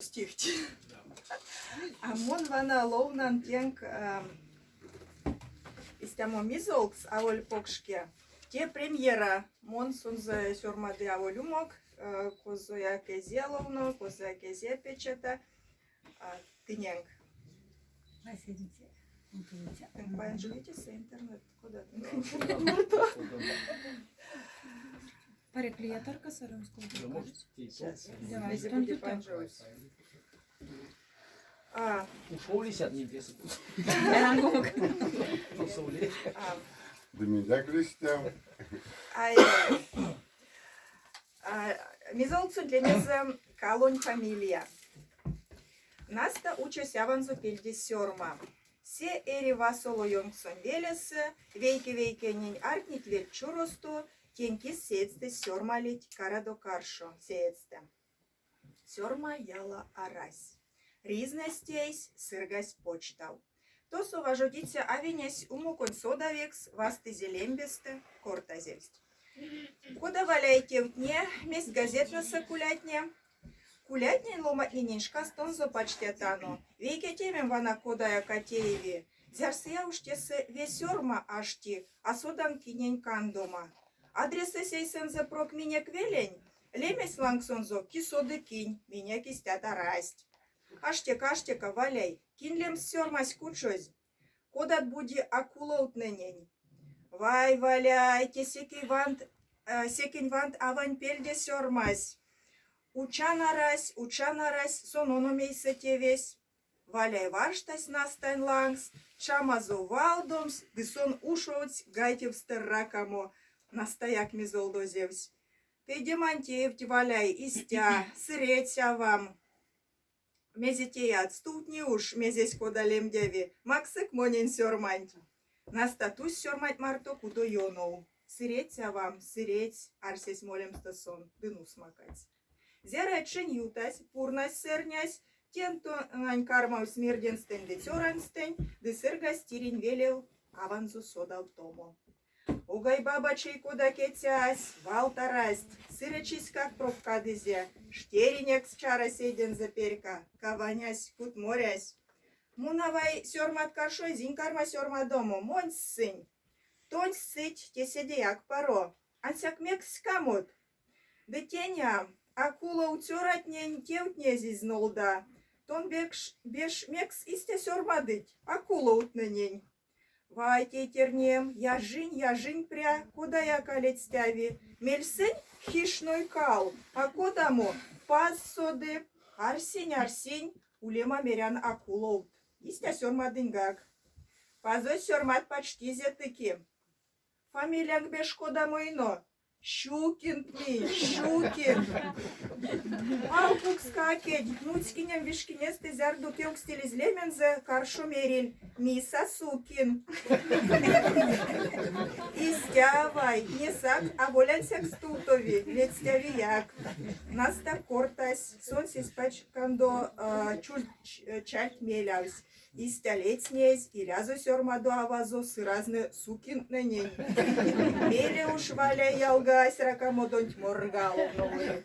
Стихти. А мон вана ловнан тенк истямо мизолкс аволь покшке. Те премьера мон сунзе сюрмады аволюмок, козоя кезе ловно, козоя кезе печета, тыненк. Живите с интернет, куда Парекліяторка Соромського. Сейчас. Давай, Если там будет тут так. панжусь. Ушел от них, если Dimidea Cristian. Мизолцу для мезем калонь фамилия. Наста учась аванзу пельди сёрма. Се эри васоло йонгсон велесе, вейке нень артнит вель чуросту, тенки сеецте сёрма лить карадо каршо сеецте. Сёрма яла арась. Різнестейсь сиргась почтав. То суважодіться авінясь умоконь содавекс, васти зелембесте, кортазельсть. Кода валяйте в дне, месть газетноса кулятне. Кулятне ломатненешка стонзо почтетано. Вейке темем вана кодая катееви. Зярсия уштесе весёрма ашти, а содан кинень кандома. Адреса сейсензе прок мине квелень, лемесь лангсонзо кисоды кинь, мине кистята расть. Аштека, валяй, кинлем сёрмась кучозь. Кодат буди акулоутненень. Вай, валяйте, секень вант авань пельде сёрмась. Учанарась, сононо мейсе тевесь. Валяй варштась настань лангс, чамазо валдомс, дысон ушоць, гайтевстер ракамо, настояк мизолдозевсь. Ты демантеев валяй, истя, сыреться вам. Мезетея отступни уж, мезесь кодалем деви, максык монен сёрмань. На статус сёрмать марто кудо йоноу. Сыреться вам, сыреть, арсесь молем стасон, дыну смакать. Зеретшень ютась, пурнась сырнясь, тенто нань кармау смирденстен децёранстен, дысырга стирин велел, аванзу содал томо. Угай бабачей кода кетясь, валтарасть, сыречись как пробка дызе, штеринек с чара седен заперка, каванясь, кут морясь. Мунавай сёрмат каршой, зинь карма сёрма дому, монь сынь. Тонь сыть, те седеяк паро, ансяк мекс камут. Детеня, акула утёратнень теутне зизнолда, тон беш мекс истя сёрмадыть, акула утненень. Вай тетернем, яжинь пря, куда я калец тяви, мельсень хишной кал, а кодамо паз соды, арсень, улема мерян акулоут. Истя сёрмадынь гак. Пазой сёрмат почти зетыки. Фамилияң беш кодамо ино. Щукин. Ал кукска акедь, нуцкинем вишкинесты зярду кеукстель излемензе каршо мериль. Миса сукин. Истявай, несак, а волянсяк стутови, лецтявияк. Наста кортась, сон сиспач кандо чальт мелявсь. Истялецнесь, и рязу сёрмаду авазо сыразны сукин ненень. Меле уж валя ялгась, ракамодонть моргал новый.